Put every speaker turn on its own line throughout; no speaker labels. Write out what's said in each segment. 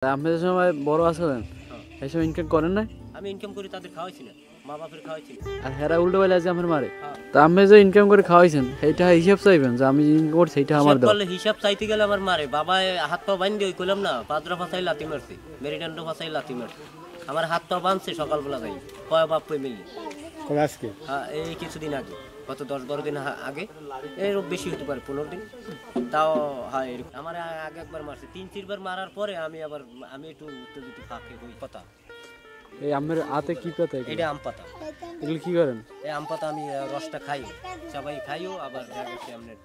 আপনি যে সময় বড় আছেন এই সময় ইনকাম করেন না?
আমি ইনকাম করে তাদের খাওয়াইছি না, মা বাপের খাওয়াইছি না।
আর হেরা উল্টো বেলা যে আমার মারে, তা আপনি যে ইনকাম করে খাওয়াইছেন সেইটা হিসাব চাইবেন যে আমি ইনকাম করছি সেইটা আমার দাও।
হিসাব চাইতে গেলে আমার মারে, বাবা হাত পা বান্ধি ওই কইলাম না, পাদরা ফাঁসাই লাথি মারছে, মেরিডান্ড ফাঁসাই লাথি মারছে, আমার হাত পা বাঁধছে সকালবেলা যাই কয় বাপ কই মিলি আজকে। হ্যাঁ, এই কিছুদিন আগে, গত 10-12 দিন আগে, এর বেশি হতে পারে 15 দিন তাও। হ্যাঁ, এরকম আমার আগে একবার মারছে, 3-4 বার মারার পরে আমি একটু উত্তেজিত ফাঁকে ওই পাতা।
এই আমের হাতে কি পাতা?
এটা আম পাতা।
এগুলো কি করেন?
এই আম পাতা আমি রসটা খাই, সবাই খাইও, আবার দেখা গেছে আপনার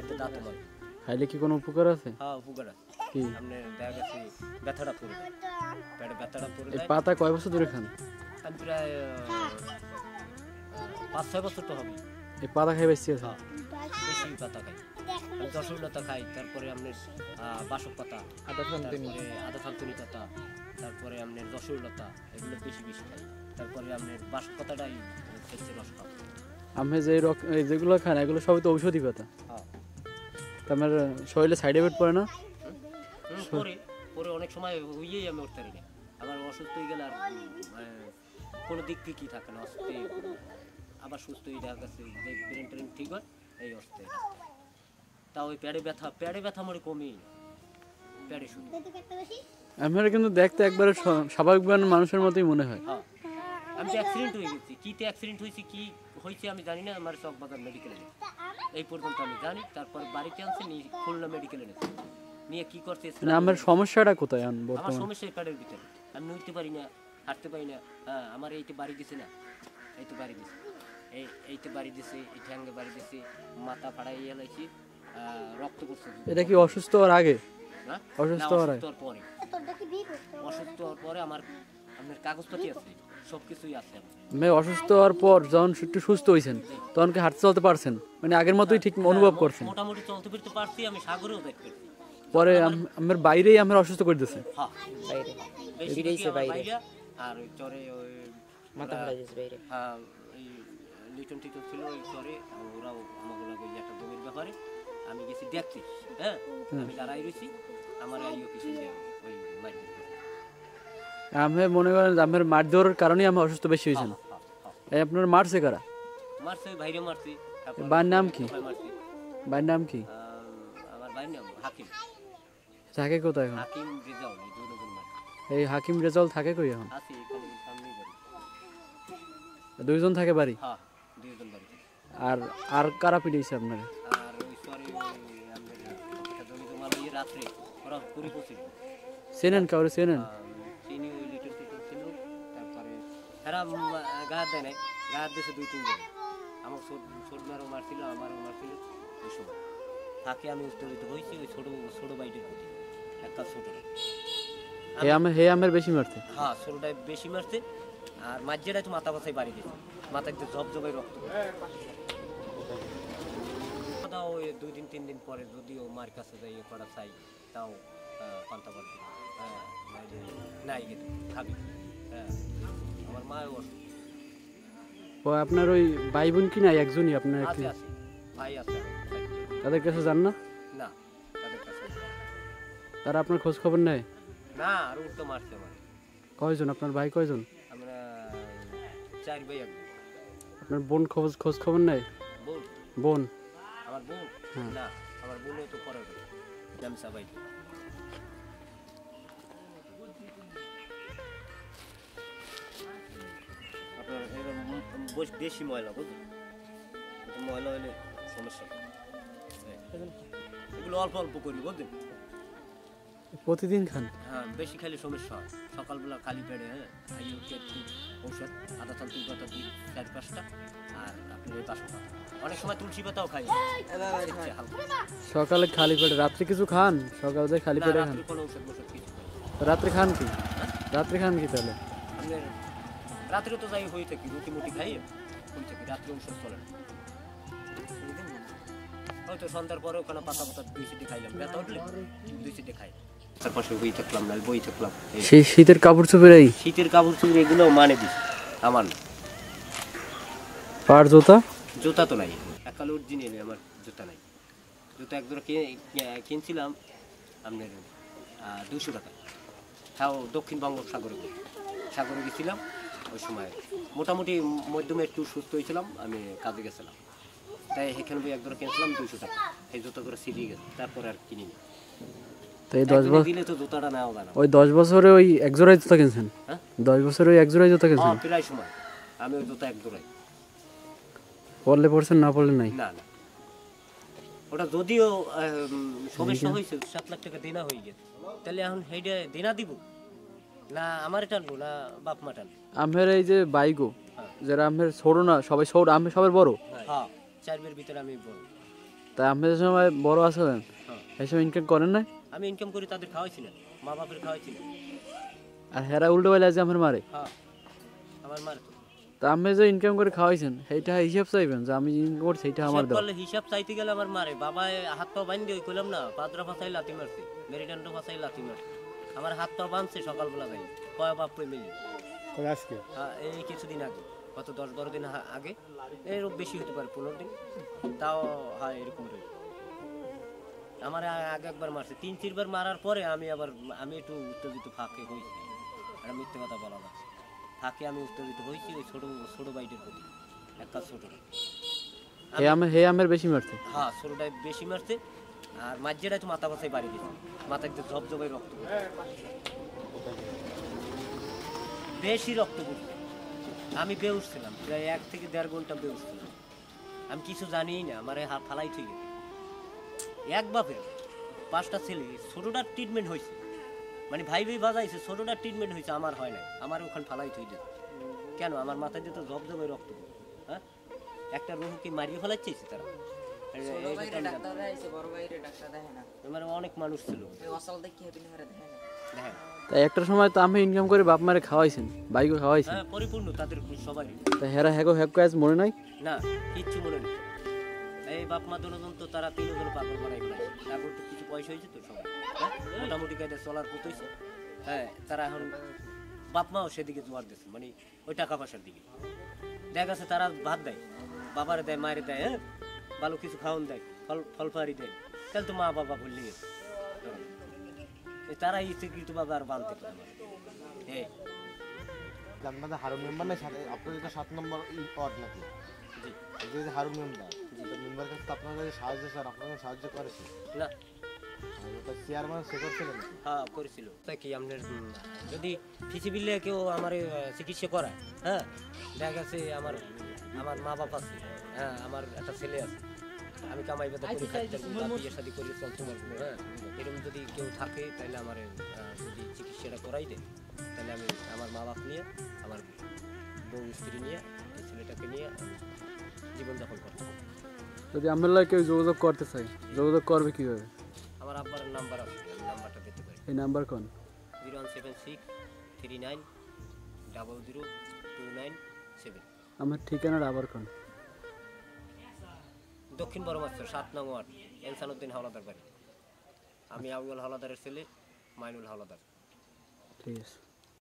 একটা দাঁতও মারি।
খাইলে কি কোনো উপকার আছে?
হ্যাঁ, উপকার আছে।
কি?
আপনার দেখা গেছে ব্যথাটা পড়ে যায়, পেটে ব্যথাটা পড়ে
এই
যায়।
পাতা কয় বছর ধরে খান?
আমি প্রায় 5-6 বছর তো হবে।
এই পাতা খাই বেশি আছে?
বেশি পাতা খাই আমি, দশলতা খাই, তারপরে আপনার বাসক পাতা, আদা থানতুনি পাতা, তারপরে আপনার দশলতা, এগুলো বেশি বেশি খাই। তারপরে আপনার বাসক পাতাটাই খেতে রস খাও।
আমি যে যেগুলো খান এগুলো সবই তো ঔষধি পাতা।
হ্যাঁ,
আমার শরীরে সাইড এফেক্ট পড়ে না?
পরে অনেক সময় হইয়েই আমি উঠতে পারি না, আবার অসুস্থ হয়ে গেলে আর কোনো দিক কি থাকে না, অসুস্থ আবার সুস্থ হয়ে দেখা গেছে যে ব্রেন ট্রেন ঠিক হয়, এই অবস্থায় তা ওই পেটে ব্যথা মরে কমই পেটে শুধু।
আমার কিন্তু দেখতে একবারে স্বাভাবিক মানুষের মতোই মনে হয়।
হ্যাঁ, আমি তো অ্যাক্সিডেন্ট হয়ে গেছি, কিতে অ্যাক্সিডেন্ট হয়েছে, কি হয়েছে আমি জানি না। আমার চকবাজার মেডিকেলে এই পর্যন্ত আমি জানি, তারপর বাড়িতে আনছে নিয়ে খুলনা মেডিকেলে নিয়ে কি করছে।
আমার সমস্যাটা কোথায়?
আমার সমস্যা পেটের ভিতরে, আমি নড়তে পারি না, হাঁটতে পারি না। হ্যাঁ, আমার এইটা বাড়ি দিছে না, এই তো বাড়ি দিছে, এইটা বাড়ি দিছে, এই ঠ্যাঙ্গে বাড়ি দিছে, মাথা ফাড়াই এলাইছি, রক্ত করছে।
এটা কি অসুস্থ হওয়ার আগে?
হ্যাঁ,
অসুস্থ হওয়ার
পরে। অসুস্থ হওয়ার পরে আমার আপনার কাগজপাতি আছে, সবকিছুই আছে।
আমি অসুস্থ হওয়ার পর যখন একটু সুস্থ হয়েছেন তখন কি হাঁটতে চলতে পারছেন? মানে আগের মতোই ঠিক অনুভব করছেন?
মোটামুটি চলতে ফিরতে পারছি, আমি সাগরেও দেখতে।
পরে আমার বাইরেই আমার অসুস্থ করে দিয়েছে।
হ্যাঁ, বাইরে আর ওই চরে ওই মাথা ফাড়া দিয়েছে বাইরে। হ্যাঁ, এই লিটন টিটন ছিল ওই চরে, ওরাও আমাকে ওই একটা জমির ব্যাপারে আমি গেছি দেখছি। হ্যাঁ, আমি দাঁড়াই রয়েছি, আমার আইও কিছু ওই মাইর।
আমি মনে করেন আমার মার দেওয়ার কারণেই আমি অসুস্থ বেশি হয়েছেন। আপনার মারছে কারা?
মারছে ভাইরে মারছি।
ভাইয়ের নাম কি? ভাইয়ের নাম কি?
আমার ভাইয়ের নাম হাকিম।
থাকে কোথায় এখন?
হাকিম রেজাউল, এই দুই লোকের মার।
এই হাকিম রেজাউল থাকে কই এখন?
আছে এখানে সামনেই বাড়ি।
দুইজন থাকে বাড়ি?
হ্যাঁ, দুইজন বাড়ি।
আর কারা পিটাইছে আপনার?
আর ওই সরি আমরা জমি জমা রাত্রে ওরা পুরি পৌঁছিল।
চেনেন কাউরে? চেনেন?
চিনি, ওই লিটল টিটল ছিল। তারপরে এরা গা দেয় নাই, গা দিয়েছে 2-3 জন। আমার ছোটমারও মারছিল, আমারও মারছিল। ওই সময় থাকে আমি উত্তেজিত হয়েছি ওই ছোট বাইটের প্রতি, একটা ছোটটা।
হে আমার বেশি মারছে?
হ্যাঁ, ছোটটাই বেশি মারছে, আর মাঝেটা একটু মাথা বাসায় বাড়ি দিয়েছে, মাথায় জবজবাই রক্ত। ওই 2-3 দিন পরে যদিও মার কাছে যাই পড়া চাই, তাও পান্তা পান্তি নাই গেছে খাবি। হ্যাঁ, আমার মাও অসুস্থ।
ও আপনার ওই ভাই বোন কি নাই? একজনই আপনার?
আছে, ভাই আছে।
তাদের কাছে যান না?
না, তাদের কাছে
তারা আপনার খোঁজ খবর নেয়
না? আর উল্টো মারছে আমার।
কয়জন আপনার ভাই? কয়জন?
আমরা 4 ভাই।
আপনার বোন খোঁজ খবর নেয়? বোন?
আমার বোন না, আমার বোনও তো পরে জামসা ভাই। আপনার বেশি ময়লা, বুঝলেন? ময়লা হলে সমস্যা, এগুলো অল্প অল্প করি, বুঝলেন?
প্রতিদিন খান?
হ্যাঁ, বেশি খাইলে সমস্যা হয়। সকালবেলা খালি পেটে, হ্যাঁ, খাইয়ে ঔষধ, আদা থানতুনি পাতা 4-5টা, আর আপনি ওই বাসক পাতা, অনেক সময় তুলসী পাতাও খাই
সকালে খালি পেটে। রাত্রে কিছু খান? সকালে খালি পেটে খান?
কোনো ঔষধ কিছু
রাত্রে খান কি? রাত্রে খান কি তাহলে?
আপনার রাত্রে তো যাই হয়ে থাকি, রুটি মুটি খাই হয়ে থাকি, রাত্রে ঔষধ চলে না। হয়তো সন্ধ্যার পরে ওখানে পাতা 2 সিটি খাইলাম, ব্যথা উঠলে 2 সিটি খাই, তারপরে বই থাকলাম, না বই থাকলাম।
সেই শীতের কাপড় চোপড়,
শীতের কাপড় চোপড় এগুলো মানে দিস আমার না।
পার জুতা
তো নাই, একাল অরিজিনাল আমার জুতা নাই। জুতা একজোড়া কিনছিলাম আপনার 200 টাকা। হ্যাঁ ও দক্ষিণ বঙ্গোপসাগরে সাগরে গেছিলাম ওই সময় মোটামুটি মধ্যমে একটু সুস্থ হয়েছিলাম আমি কাজে গেছিলাম তাই এখানে বই এক জোড়া কিনেছিলাম 200 টাকা এই জুতো করে সিরিয়ে গেছে তারপরে আর কিনিনি
তো এই 10 বছর
দিলে তো জুতাটা নেওয়া যায় না
ওই 10 বছরে ওই এক জোড়াই জুতা কিনছেন
হ্যাঁ
10 বছরে ওই এক জোড়াই জুতা কিনছেন
প্রায় সময় আমি ওই জুতা এক জোড়াই
পড়লে পড়ছেন না পড়লে নাই
না না ওটা যদিও সমস্যা হয়েছে 7 লাখ টাকা দেনা হয়ে গেছে তাহলে এখন সেইটা দেনা দিব না আমার টানবো না বাপ মা টানবো
আমের এই যে বাইকও যারা আমের ছোট না সবাই ছোট আমি সবার বড়
হ্যাঁ 4 বের ভিতরে আমি বড়
তাই আমের সময় বড় আছেন এই সময় ইনকাম করেন না
আমি ইনকাম করি তাদের খাওয়াইছি না মা বাপের খাওয়াইছি না
আর হেরা উল্টো বেলা যে আমার মারে
হ্যাঁ আমার মার তো
তা আমি যে ইনকাম করে খাওয়াইছেন সেইটা হিসাব চাইবেন যে আমি ইনকাম করছি সেইটা আমার দাও
বললে হিসাব চাইতে গেলে আমার মারে বাবা হাত পা বান্ধি ওই কইলাম না পাদরা ফাসাই লাথি মারছে মেরিডান্ড ফাসাই লাথি মারছে আমার হাত পা বাঁধছে সকালবেলা যাই কয় বাপ কই মিলি
আজকে
হ্যাঁ এই কিছুদিন আগে কত 10-12 দিন আগে এরকম বেশি হতে পারে 15 দিন তাও হয় এরকম রে আমার আগে একবার মারছে 3-4 বার মারার পরে আমি একটু উত্তেজিত ফাঁকে হয়েছি আর মিথ্যে কথা বলা না ফাঁকে আমি উত্তেজিত হয়েছি ওই ছোট বাইটের প্রতি এক কাজ ছোট
হে আমের বেশি মারছে
হ্যাঁ ছোটটাই বেশি মারছে আর মাঝেটাই তো মাথা পাশায় বাড়ি দিয়েছে মাথায় তো ঝপঝপাই রক্ত বেশি রক্ত পড়ছে আমি বেউস ছিলাম প্রায় 1 থেকে 1.5 ঘন্টা বেউস ছিলাম আমি কিছু জানিই না আমার ফালাই থেকে এক বাপের 5টা ছেলে ছোটটার ট্রিটমেন্ট হয়েছে মানে ভাই বাজাইছে ছোটটার ট্রিটমেন্ট হয়েছে আমার হয় না আমার ওখানে ফালাই থই দেয় কেন আমার মাথায় দিয়ে তো ঝপঝপে রক্ত হ্যাঁ একটা রোগকে মারিয়ে ফেলাচ্ছিস তারা মানে অনেক মানুষ ছিল
তাই একটা সময় তো আমি ইনকাম করে বাপ মারে খাওয়াইছেন বাইকও খাওয়াইছেন
হ্যাঁ পরিপূর্ণ তাদের সবাই
তা হেরা হ্যাগো হ্যাগ কাজ মনে নাই
না কিচ্ছু মনে নেই এই বাপ মা দুজন তো তারা 3 জন পাগল বানাই ফেলাইছে তারপর তো কিছু পয়সা হয়েছে তো সবাই হ্যাঁ মোটামুটি কায়দা চলার পথ হয়েছে হ্যাঁ তারা এখন বাপ মাও সেদিকে জোয়ার দিচ্ছে মানে ওই টাকা পয়সার দিকে দেখা গেছে তারা ভাত দেয় বাবারে দেয় মায়ের দেয় হ্যাঁ ভালো কিছু খাওয়ান দেয় ফল ফাড়ি দেয় তাহলে তো মা বাবা ভুললে গেছে তারা ইচ্ছে কিন্তু বাবা আর বানতে পারে না এই
আপনাদের হারুন মেম্বার না সাথে আপনাদের তো 7 নম্বর ওয়ার্ড নাকি
জি
এই যে হারুন মেম্বার মেম্বার কাছে তো আপনাদের সাহায্য স্যার আপনাদের সাহায্য করেছে
না
ওটা চেয়ারম্যান সে করছিলেন
হ্যাঁ করেছিল তাই কি আপনার যদি ফিসিবিলে কেউ আমার চিকিৎসা করায় হ্যাঁ দেখা গেছে আমার মা বাবা আছে হ্যাঁ আমার একটা ছেলে আছে আমি কামাই বেদা করে খাইতে পারবো বিয়ে শাদী করে চলতে পারবো হ্যাঁ এরকম যদি কেউ থাকে তাহলে আমার যদি চিকিৎসাটা করাই দেয় তাহলে আমি আমার মা বাপ নিয়ে আমার বউ স্ত্রী নিয়ে এই ছেলেটাকে নিয়ে জীবনযাপন করতে পারবো
যদি আমার লাগে কেউ যোগাযোগ করতে চাই যোগাযোগ করবে কিভাবে
আমার আব্বার নাম্বার আছে আমি নাম্বারটা দিতে পারি
এই নাম্বার কোন
01763900297
আমার ঠিকানাটা আবার কোন
দক্ষিণ বড়মাস্টার 7 নং ওয়ার্ড এনসানুদ্দিন হাওলাদার বাড়ি আমি আউয়াল হাওলাদারের ছেলে মাইনুল হাওলাদার
ঠিক আছে